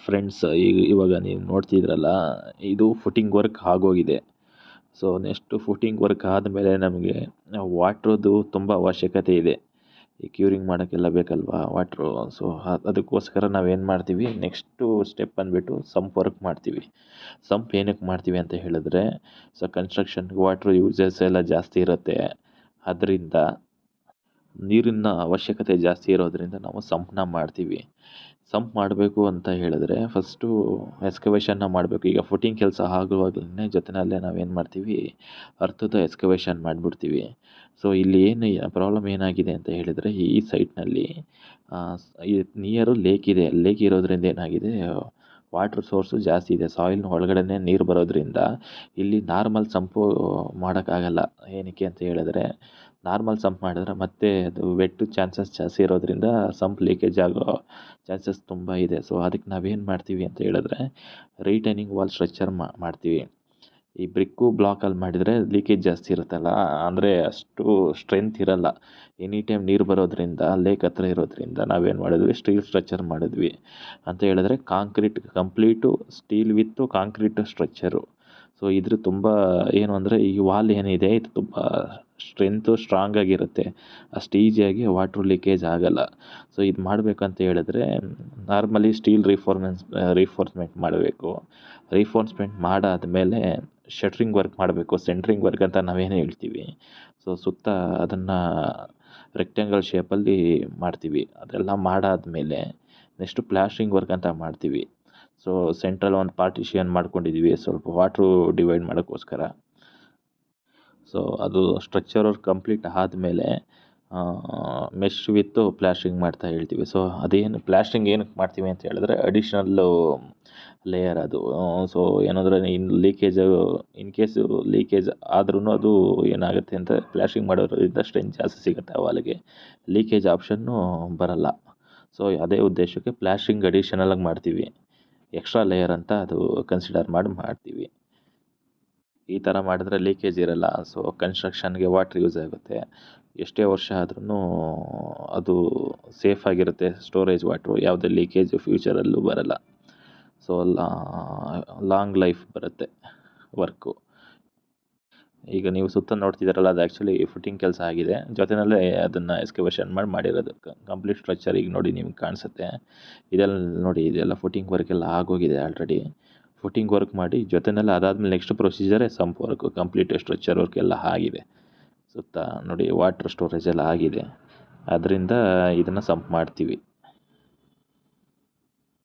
Friends, ಇವಾಗ ನೀವು ನೋಡ್ತಿದ್ರಲ್ಲ, ಇದು ಫುಟಿಂಗ್ ವರ್ಕ್ ಆಗೋಗಿದೆ. ಸೊ ನೆಕ್ಸ್ಟ್ ಫುಟಿಂಗ್ ವರ್ಕ್ ಆದಮೇಲೆ ನಮಗೆ ವಾಟ್ರದ್ದು ತುಂಬ ಅವಶ್ಯಕತೆ ಇದೆ. ಈ ಕ್ಯೂರಿಂಗ್ ಮಾಡೋಕ್ಕೆಲ್ಲ ಬೇಕಲ್ವಾ ವಾಟ್ರು. ಸೊ ಅದಕ್ಕೋಸ್ಕರ ನಾವೇನು ಮಾಡ್ತೀವಿ, ನೆಕ್ಸ್ಟು ಸ್ಟೆಪ್ ಬಂದುಬಿಟ್ಟು ಸಂಪ್ ವರ್ಕ್ ಮಾಡ್ತೀವಿ. ಸಂಪ್ ಏನಕ್ಕೆ ಮಾಡ್ತೀವಿ ಅಂತ ಹೇಳಿದ್ರೆ, ಸೊ ಕನ್ಸ್ಟ್ರಕ್ಷನ್ಗೆ ವಾಟ್ರ್ ಯೂಸಸ್ ಎಲ್ಲ ಜಾಸ್ತಿ ಇರುತ್ತೆ. ಅದರಿಂದ ನೀರಿನ ಅವಶ್ಯಕತೆ ಜಾಸ್ತಿ ಇರೋದ್ರಿಂದ ನಾವು ಸಂಪ್ನ ಮಾಡ್ತೀವಿ. ಸಂಪ್ ಮಾಡಬೇಕು ಅಂತ ಹೇಳಿದ್ರೆ ಫಸ್ಟು ಎಕ್ಸ್ಕವೇಷನ್ನ ಮಾಡಬೇಕು. ಈಗ ಫುಟಿಂಗ್ ಕೆಲಸ ಆಗುವಾಗಲೇ ಜೊತೆಯಲ್ಲೇ ನಾವೇನು ಮಾಡ್ತೀವಿ, ಅರ್ಥದ ಎಕ್ಸ್ಕವೇಷನ್ ಮಾಡಿಬಿಡ್ತೀವಿ. ಸೊ ಇಲ್ಲಿ ಏನು ಪ್ರಾಬ್ಲಮ್ ಏನಾಗಿದೆ ಅಂತ ಹೇಳಿದರೆ, ಈ ಸೈಟ್ನಲ್ಲಿ ಈ ನಿಯರು ಲೇಕ್ ಇದೆ. ಲೇಕ್ ಇರೋದ್ರಿಂದ ಏನಾಗಿದೆ, ವಾಟ್ರ್ ಸೋರ್ಸು ಜಾಸ್ತಿ ಇದೆ. ಸಾಯಿಲ್ನ ಒಳಗಡೆನೇ ನೀರು ಬರೋದ್ರಿಂದ ಇಲ್ಲಿ ನಾರ್ಮಲ್ ಸಂಪು ಮಾಡೋಕ್ಕಾಗಲ್ಲ. ಏನಕ್ಕೆ ಅಂತ ಹೇಳಿದ್ರೆ, ನಾರ್ಮಲ್ ಸಂಪ್ ಮಾಡಿದ್ರೆ ಮತ್ತೆ ಅದು ವೆಟ್ಟು ಚಾನ್ಸಸ್ ಜಾಸ್ತಿ ಇರೋದ್ರಿಂದ ಸಂಪ್ ಲೀಕೇಜ್ ಆಗೋ ಚಾನ್ಸಸ್ ತುಂಬ ಇದೆ. ಸೊ ಅದಕ್ಕೆ ನಾವೇನು ಮಾಡ್ತೀವಿ ಅಂತ ಹೇಳಿದ್ರೆ, ರಿಟೈನಿಂಗ್ ವಾಲ್ ಸ್ಟ್ರಕ್ಚರ್ ಮಾಡ್ತೀವಿ. ಈ ಬ್ರಿಕ್ಕು ಬ್ಲಾಕಲ್ಲಿ ಮಾಡಿದರೆ ಲೀಕೇಜ್ ಜಾಸ್ತಿ ಇರುತ್ತಲ್ಲ, ಅಂದರೆ ಅಷ್ಟು ಸ್ಟ್ರೆಂತ್ ಇರಲ್ಲ. ಎನಿ ಟೈಮ್ ನೀರು ಬರೋದ್ರಿಂದ, ಲೇಕ್ ಹತ್ರ ಇರೋದ್ರಿಂದ ನಾವೇನು ಮಾಡಿದ್ವಿ, ಸ್ಟೀಲ್ ಸ್ಟ್ರಕ್ಚರ್ ಮಾಡಿದ್ವಿ. ಅಂತ ಹೇಳಿದ್ರೆ ಕಾಂಕ್ರೀಟ್ ಕಂಪ್ಲೀಟು ಸ್ಟೀಲ್ ವಿತ್ತು ಕಾಂಕ್ರೀಟ್ ಸ್ಟ್ರಕ್ಚರು. ಸೊ ಇದ್ರ ತುಂಬ ಏನು ಅಂದರೆ, ಈ ವಾಲ್ ಏನಿದೆ ಇದು ತುಂಬ ಸ್ಟ್ರೆಂತು ಸ್ಟ್ರಾಂಗ್ ಆಗಿರುತ್ತೆ. ಅಷ್ಟು ಈಸಿಯಾಗಿ ವಾಟ್ರ್ ಲೀಕೇಜ್ ಆಗಲ್ಲ. ಸೊ ಇದು ಮಾಡಬೇಕಂತ ಹೇಳಿದ್ರೆ ನಾರ್ಮಲಿ ಸ್ಟೀಲ್ ರೀಫೋರ್ಸ್ಮೆಂಟ್ ಮಾಡಬೇಕು. ರೀಫೋರ್ಸ್ಮೆಂಟ್ ಮಾಡಾದಮೇಲೆ ಶಟ್ರಿಂಗ್ ವರ್ಕ್ ಮಾಡಬೇಕು. ಸೆಂಟ್ರಿಂಗ್ ವರ್ಕ್ ಅಂತ ನಾವೇನು ಹೇಳ್ತೀವಿ. ಸೊ ಸುತ್ತ ಅದನ್ನು ರೆಕ್ಟ್ಯಾಂಗಲ್ ಶೇಪಲ್ಲಿ ಮಾಡ್ತೀವಿ. ಅದೆಲ್ಲ ಮಾಡಾದಮೇಲೆ ನೆಕ್ಸ್ಟು ಪ್ಲಾಸ್ಟ್ರಿಂಗ್ ವರ್ಕ್ ಅಂತ ಮಾಡ್ತೀವಿ. ಸೊ ಸೆಂಟ್ರಲ್ಲಿ ಒಂದು ಪಾರ್ಟಿಷಿಯನ್ ಮಾಡ್ಕೊಂಡಿದ್ದೀವಿ ಸ್ವಲ್ಪ ವಾಟ್ರು ಡಿವೈಡ್ ಮಾಡೋಕ್ಕೋಸ್ಕರ. ಸೊ ಅದು ಸ್ಟ್ರಕ್ಚರ್ ವರ್ಕ್ ಕಂಪ್ಲೀಟ್ ಆದಮೇಲೆ ಮೆಶ್ ವಿತ್ತು ಪ್ಲಾಸ್ಟ್ರಿಂಗ್ ಮಾಡ್ತಾ ಹೇಳ್ತೀವಿ. ಸೊ ಅದೇನು ಪ್ಲಾಸ್ಟ್ರಿಂಗ್ ಏನಕ್ಕೆ ಮಾಡ್ತೀವಿ ಅಂತ ಹೇಳಿದ್ರೆ, ಅಡಿಷ್ನಲ್ಲು ಲೇಯರ್ ಅದು. ಸೊ ಏನಂದರೆ ಇನ್ ಕೇಸು ಲೀಕೇಜ್ ಆದ್ರೂ ಅದು ಏನಾಗುತ್ತೆ ಅಂತ, ಪ್ಲಾಸ್ಟ್ರಿಂಗ್ ಮಾಡೋದ್ರಿಂದ ಸ್ಟ್ರೆಂತ್ ಜಾಸ್ತಿ ಸಿಗುತ್ತೆ ಆ ವಾಲ್ಗೆ, ಲೀಕೇಜ್ ಆಪ್ಷನ್ನು ಬರಲ್ಲ. ಸೊ ಅದೇ ಉದ್ದೇಶಕ್ಕೆ ಪ್ಲಾಸ್ಟ್ರಿಂಗ್ ಅಡಿಷನಲಾಗಿ ಮಾಡ್ತೀವಿ. ಎಕ್ಸ್ಟ್ರಾ ಲೇಯರ್ ಅಂತ ಅದು ಕನ್ಸಿಡರ್ ಮಾಡ್ತೀವಿ. ಈ ಥರ ಮಾಡಿದ್ರೆ ಲೀಕೇಜ್ ಇರಲ್ಲ. ಸೊ ಕನ್ಸ್ಟ್ರಕ್ಷನ್ಗೆ ವಾಟ್ರ್ ಯೂಸ್ ಆಗುತ್ತೆ. ಎಷ್ಟೇ ವರ್ಷ ಆದ್ರೂ ಅದು ಸೇಫಾಗಿರುತ್ತೆ. ಸ್ಟೋರೇಜ್ ವಾಟ್ರು ಯಾವುದೇ ಲೀಕೇಜು ಫ್ಯೂಚರಲ್ಲೂ ಬರಲ್ಲ. ಸೊ ಲಾಂಗ್ ಲೈಫ್ ಬರುತ್ತೆ ವರ್ಕು. ಈಗ ನೀವು ಸುತ್ತ ನೋಡ್ತಿದ್ದೀರಲ್ಲ, ಅದು ಆ್ಯಕ್ಚುಲಿ ಫುಟಿಂಗ್ ಕೆಲಸ ಆಗಿದೆ. ಜೊತೆಯಲ್ಲೇ ಅದನ್ನು ಎಕ್ಸ್ಕವೇಷನ್ ಮಾಡಿರೋದು ಕಂಪ್ಲೀಟ್ ಸ್ಟ್ರಕ್ಚರ್. ಈಗ ನೋಡಿ ನಿಮ್ಗೆ ಕಾಣಿಸುತ್ತೆ. ಇದೆಲ್ಲ ನೋಡಿ, ಇದೆಲ್ಲ ಫುಟಿಂಗ್ ವರ್ಕ್ ಎಲ್ಲ ಆಗೋಗಿದೆ ಆಲ್ರೆಡಿ. ಫುಟಿಂಗ್ ವರ್ಕ್ ಮಾಡಿ ಜೊತೆಯಲ್ಲೇ ಅದಾದಮೇಲೆ ನೆಕ್ಸ್ಟ್ ಪ್ರೊಸೀಜರೇ sump work. Complete structure work ಎಲ್ಲ ಆಗಿದೆ. ಸುತ್ತ ನೋಡಿ ವಾಟ್ರ್ ಸ್ಟೋರೇಜ್ ಎಲ್ಲ ಆಗಿದೆ. ಅದರಿಂದ ಇದನ್ನು ಸಂಪ್ ಮಾಡ್ತೀವಿ.